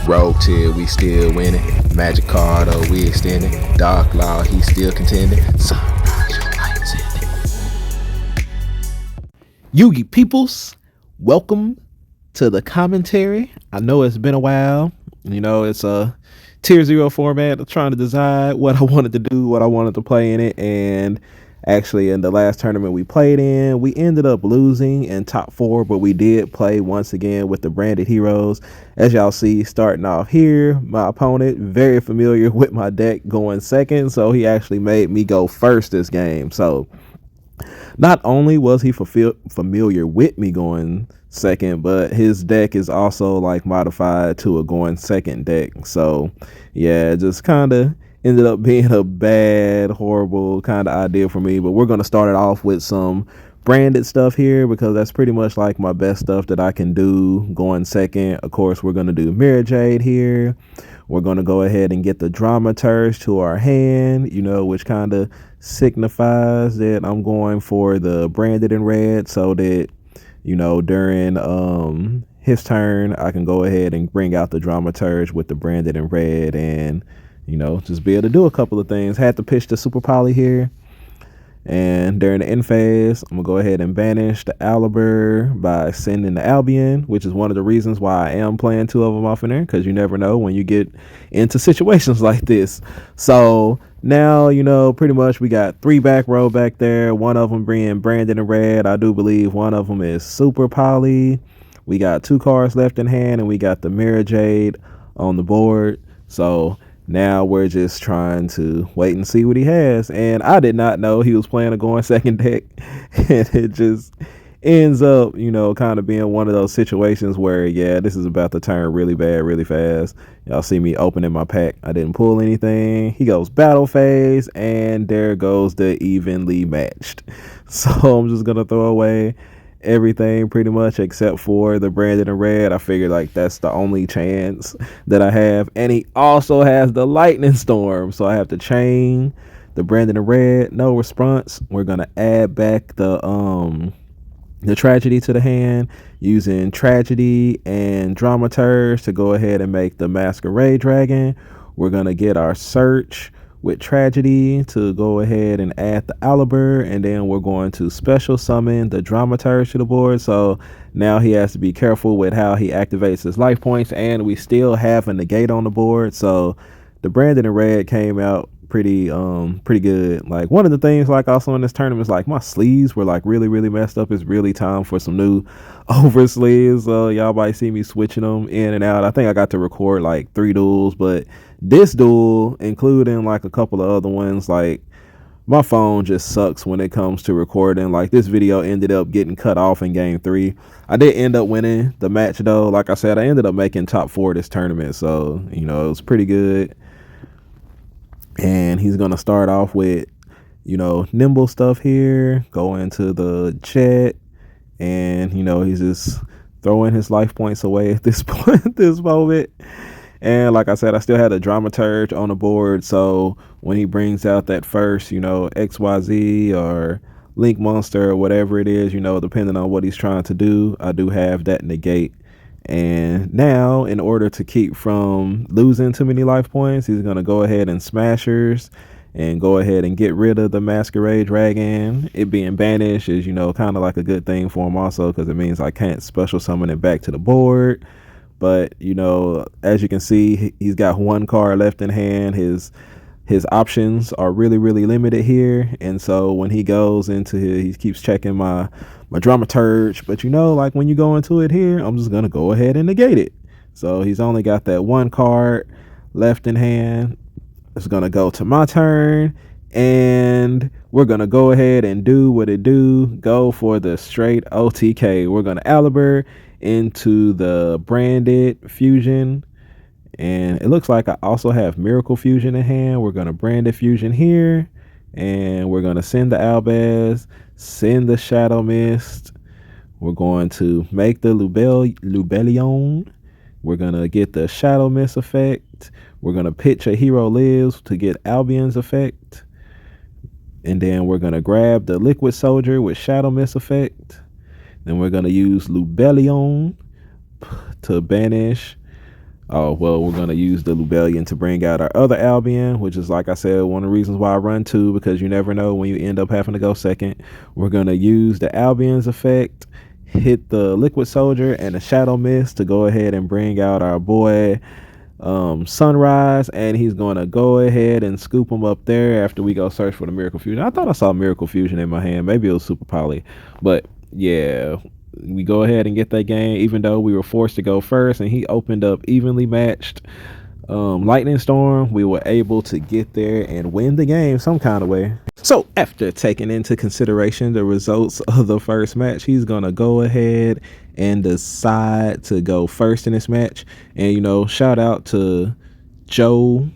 Rogue tier, we still winning. Magic card, oh, we extending. Dark Law, he still contending. Sunrise, your lights in it. Yugi peoples, welcome to the commentary. I know it's been a while. You know, it's a tier 0 format. I'm trying to decide what I wanted to do, what I wanted to play in it. And actually, in the last tournament we played in, we ended up losing in top 4, but we did play once again with the branded heroes. As y'all see, starting off here, my opponent, very familiar with my deck, going second. So he actually made me go first this game. So not only was he familiar with me going second, but his deck is also like modified to a going second deck. So yeah, just kind of ended up being a bad, horrible kind of idea for me. But we're going to start it off with some branded stuff here, because that's pretty much like my best stuff that I can do going second. Of course, we're going to do Mirror Jade here. We're going to go ahead and get the Dramaturge to our hand, you know, which kind of signifies that I'm going for the branded in red, so that, you know, during his turn, I can go ahead and bring out the Dramaturge with the branded in red and, you know, just be able to do a couple of things. Had to pitch the Super Poly here. And during the end phase, I'm going to go ahead and banish the Aliber by sending the Albion, which is one of the reasons why I am playing 2 of them off in there, because you never know when you get into situations like this. So now, you know, pretty much we got 3 back row back there. One of them being branded in red. I do believe one of them is Super Poly. We got 2 cards left in hand, and we got the Mirror Jade on the board. So now we're just trying to wait and see what he has. And I did not know he was playing a going second deck. And it just ends up, you know, kind of being one of those situations where, yeah, this is about to turn really bad really fast. Y'all see me opening my pack. I didn't pull anything. He goes battle phase, and there goes the evenly matched. So I'm just going to throw away everything pretty much except for the branded in red. I figured like that's the only chance that I have. And he also has the lightning storm, so I have to chain the branded in red. No response. We're gonna add back the tragedy to the hand using tragedy and dramaturge to go ahead and make the masquerade dragon. We're gonna get our search with tragedy to go ahead and add the Aliber, and then we're going to special summon the Dramaturge to the board. So now he has to be careful with how he activates his life points, and we still have a negate on the board. So the branded in red came out pretty good. Like, one of the things like also in this tournament is like my sleeves were like really messed up. It's really time for some new over sleeves. Y'all might see me switching them in and out. I think I got to record like 3 duels, but this duel, including like a couple of other ones, like my phone just sucks when it comes to recording. Like, this video ended up getting cut off in game 3. I did end up winning the match though. Like I said, I ended up making top 4 this tournament, so you know, it was pretty good. And he's gonna start off with, you know, Nimble stuff here, go into the chat, and you know, he's just throwing his life points away at this point, at this moment. And like I said, I still had a Dramaturge on the board, so when he brings out that first, you know, XYZ or Link Monster or whatever it is, you know, depending on what he's trying to do, I do have that negate. And now, in order to keep from losing too many life points, he's going to go ahead and smashers and go ahead and get rid of the masquerade dragon. It being banished is, you know, kind of like a good thing for him also, because it means I can't special summon it back to the board. But, you know, as you can see, he's got 1 card left in hand. His options are really limited here. And so when he goes into he keeps checking my Dramaturge. But, you know, like when you go into it here, I'm just going to go ahead and negate it. So he's only got that 1 card left in hand. It's going to go to my turn. And we're going to go ahead and do what it do. Go for the straight OTK. We're going to Aliber into the branded fusion, and it looks like I also have miracle fusion in hand. We're going to branded fusion here, and we're going to send the Albaz, send the Shadow Mist. We're going to make the Lubellion. We're going to get the Shadow Mist effect. We're going to pitch a Hero Lives to get Albion's effect, and then we're going to grab the Liquid Soldier with Shadow Mist effect. Then we're going to use Lubellion to banish Oh, well, we're going to use the Lubellion to bring out our other Albion, which is, like I said, one of the reasons why I run 2, because you never know when you end up having to go second. We're going to use the Albion's effect, hit the Liquid Soldier and the Shadow Mist to go ahead and bring out our boy Sunrise, and he's going to go ahead and scoop him up there after we go search for the Miracle Fusion. I thought I saw Miracle Fusion in my hand. Maybe it was Super Poly. But, yeah, we go ahead and get that game, even though we were forced to go first, and he opened up evenly matched Lightning Storm. We were able to get there and win the game some kind of way. So after taking into consideration the results of the first match, he's gonna go ahead and decide to go first in this match. And you know, shout out to Joe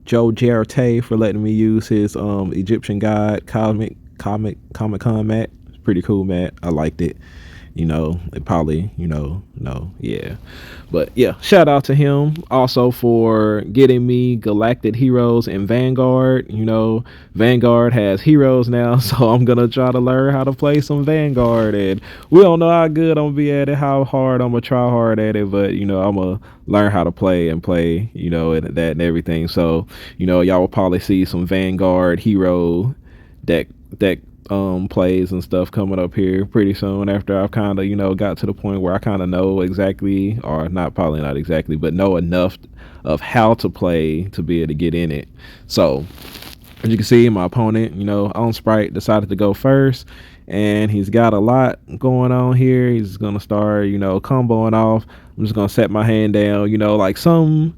Jarte for letting me use his Egyptian god Comic Con mat. It's pretty cool mat. I liked it. You know, it probably, yeah. But yeah, shout out to him also for getting me Galactic Heroes and Vanguard. You know, Vanguard has heroes now, so I'm gonna try to learn how to play some Vanguard. And we don't know how good I'm gonna be at it, how hard I'm gonna try hard at it, but you know, I'm gonna learn how to play, you know, and that and everything. So, you know, y'all will probably see some Vanguard hero deck plays and stuff coming up here pretty soon, after I've kind of, you know, got to the point where I kind of know exactly, or probably not exactly, but know enough of how to play to be able to get in it. So as you can see, my opponent, you know, on Sprite decided to go first, and he's got a lot going on here. He's gonna start, you know, comboing off. I'm just gonna set my hand down, you know, like some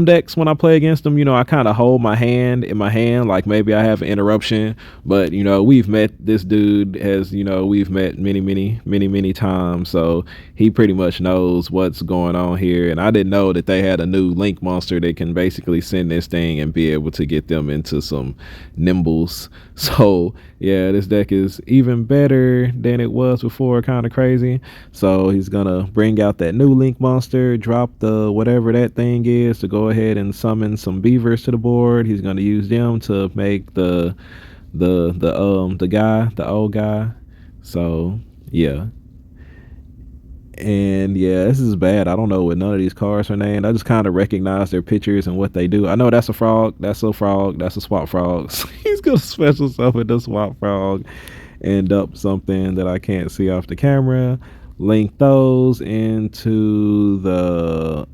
decks when I play against them, you know, I kind of hold my hand in my hand, like maybe I have an interruption. But you know, we've met this dude, as you know, we've met many times, so he pretty much knows what's going on here. And I didn't know that they had a new link monster that can basically send this thing and be able to get them into some Nimbles. So yeah, this deck is even better than it was before, kind of crazy. So he's gonna bring out that new link monster, drop the whatever that thing is, to go ahead and summon some beavers to the board. He's gonna use them to make the old guy. So yeah. And yeah, this is bad. I don't know what none of these cards are named. I just kind of recognize their pictures and what they do. I know that's a frog, that's a frog, that's a swap frog. So he's gonna special summon the swap frog and up something that I can't see off the camera. Link those into the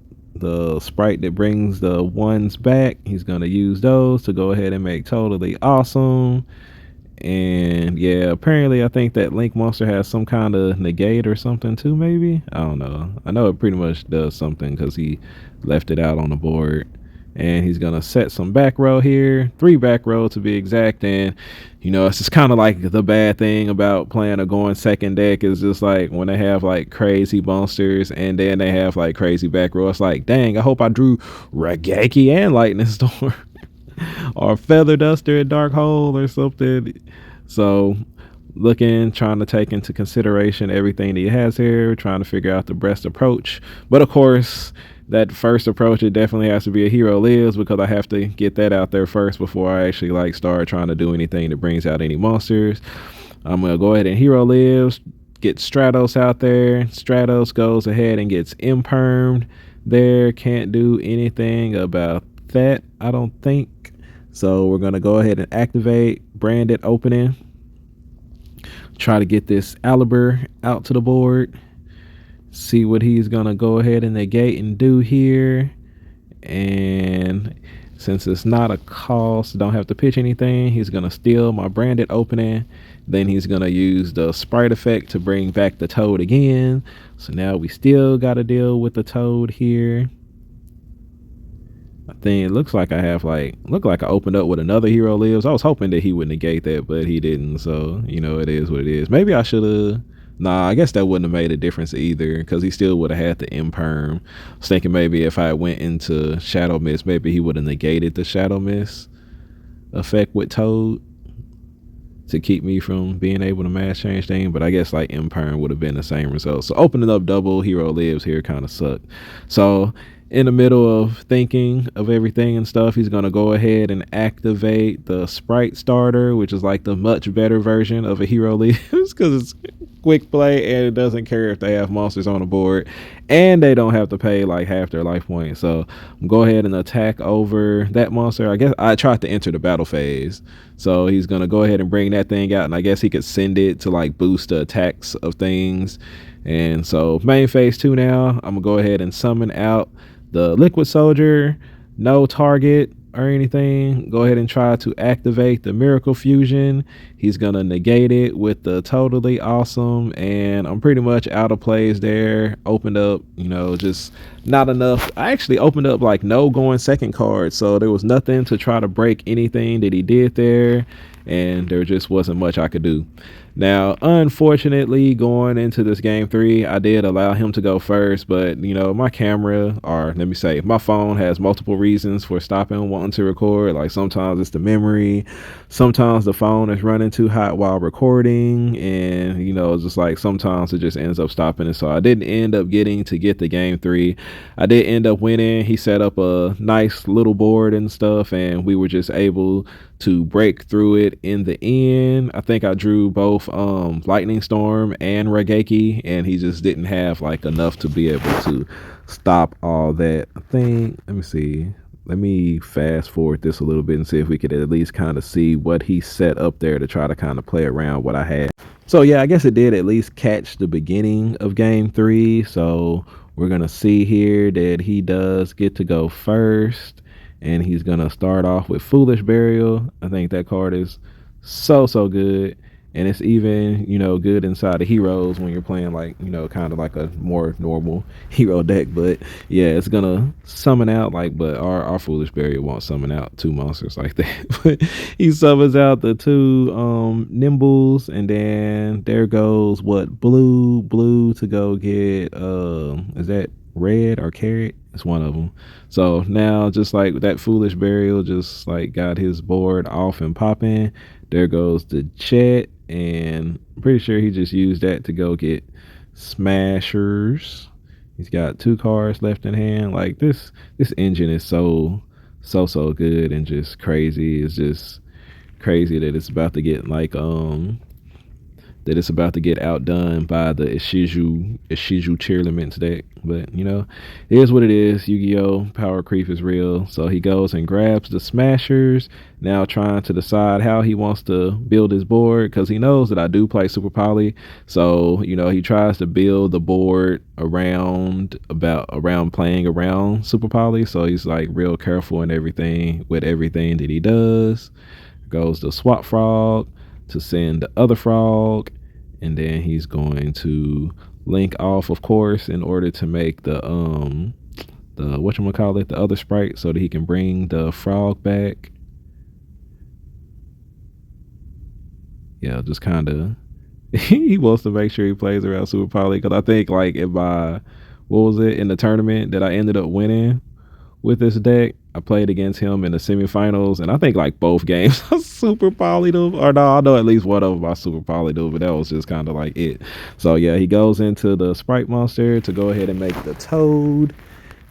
sprite that brings the ones back. He's gonna use those to go ahead and make totally awesome. And yeah, apparently I think that link monster has some kind of negate or something too, maybe. I don't know. I know it pretty much does something because he left it out on the board. And he's gonna set some back row here, 3 back row to be exact. And you know, it's just kind of like the bad thing about playing a going second deck is just like when they have like crazy monsters and then they have like crazy back row, it's like, dang, I hope I drew Rageki and Lightning Storm or Feather Duster and Dark Hole or something. So trying to take into consideration everything that he has here, trying to figure out the best approach. But of course, that first approach, it definitely has to be a Hero Lives, because I have to get that out there first before I actually like start trying to do anything that brings out any monsters. I'm gonna go ahead and Hero Lives, get Stratos out there. Stratos goes ahead and gets impermed there. Can't do anything about that, I don't think. So we're gonna go ahead and activate Branded Opening. Try to get this Aliber out to the board. See what he's gonna go ahead and negate and do here. And since it's not a cost, don't have to pitch anything, he's gonna steal my Branded Opening. Then he's gonna use the Sprite effect to bring back the Toad again. So now we still gotta deal with the Toad here. I think it looks like I opened up with another Hero Lives. I was hoping that he would negate that, but he didn't. So, you know, it is what it is. Maybe I should have. Nah, I guess that wouldn't have made a difference either, because he still would have had the imperm. I was thinking maybe if I went into Shadow Mist, maybe he would have negated the Shadow Mist effect with Toad to keep me from being able to mass change things. But I guess like imperm would have been the same result. So opening up double Hero Lives here kind of sucked. So in the middle of thinking of everything and stuff, he's gonna go ahead and activate the Sprite starter, which is like the much better version of a Hero Lives, because quick play, and it doesn't care if they have monsters on the board, and they don't have to pay like half their life points. So go ahead and attack over that monster. I guess I tried to enter the battle phase, so he's gonna go ahead and bring that thing out, and I guess he could send it to like boost the attacks of things. And so main phase 2 now, I'm gonna go ahead and summon out the liquid soldier. No target or anything. Go ahead and try to activate the miracle fusion. He's gonna negate it with the totally awesome, and I'm pretty much out of plays there. Opened up, just not enough. I actually opened up like no going second card, so there was nothing to try to break anything that he did there, and there just wasn't much I could do. Now, unfortunately, going into this game 3, I did allow him to go first, but my camera, or let me say, my phone has multiple reasons for stopping wanting to record. Like sometimes it's the memory, sometimes the phone is running too hot while recording, and just like sometimes it just ends up stopping. And so I didn't end up getting to get the game 3. I did end up winning. He set up a nice little board and stuff, and we were just able to break through it in the end. I think I drew both Lightning Storm and Regeki, and he just didn't have like enough to be able to stop all that. I think, let me see, let me fast forward this a little bit and see if we could at least kind of see what he set up there to try to kind of play around what I had. So yeah, I guess it did at least catch the beginning of game 3. So we're gonna see here that he does get to go first, and he's gonna start off with Foolish Burial. I think that card is so good, and it's even good inside of heroes when you're playing like kind of like a more normal hero deck. But yeah, it's gonna summon out like, but our Foolish Burial won't summon out 2 monsters like that. But he summons out the 2 Nimbles, and then there goes what, blue to go get is that red or carrot? It's one of them. So now, just like that Foolish Burial just like got his board off and popping, there goes the Chet, and I'm pretty sure he just used that to go get Smashers. He's got 2 cards left in hand. Like this engine is so good and just crazy. It's just crazy that it's about to get like outdone by the Ishiju Cheerlements deck. But it is what it is. Yu-Gi-Oh! Power creep is real. So he goes and grabs the Smashers, now trying to decide how he wants to build his board, because he knows that I do play Super Poly. So he tries to build the board around playing around Super Poly. So he's like real careful and everything with everything that he does. Goes the Swap Frog to send the other frog, and then he's going to link off, of course, in order to make the whatchamacallit, the other sprite, so that he can bring the frog back. Yeah, just kind of he wants to make sure he plays around Super Poly, because I think like in the tournament that I ended up winning with this deck, I played against him in the semifinals, and I think like both games I super polyed him, or no, I know at least one of them I super polyed him, but that was just kind of like it. So yeah, he goes into the Sprite monster to go ahead and make the Toad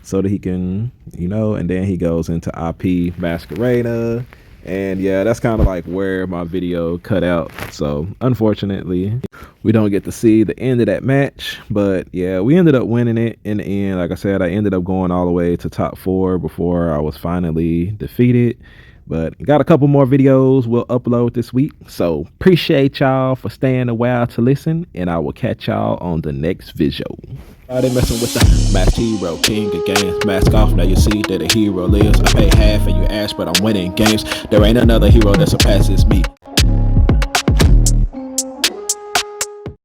so that he can, and then he goes into IP Masquerada. And yeah, that's kind of like where my video cut out. So unfortunately, we don't get to see the end of that match. But yeah, we ended up winning it in the end. Like I said, I ended up going all the way to top 4 before I was finally defeated. But got a couple more videos we'll upload this week. So appreciate y'all for staying a while to listen, and I will catch y'all on the next video. They messing with the masked hero, king of games. Mask off, now you see that a hero lives. I pay half and you ask, but I'm winning games. There ain't another hero that surpasses me.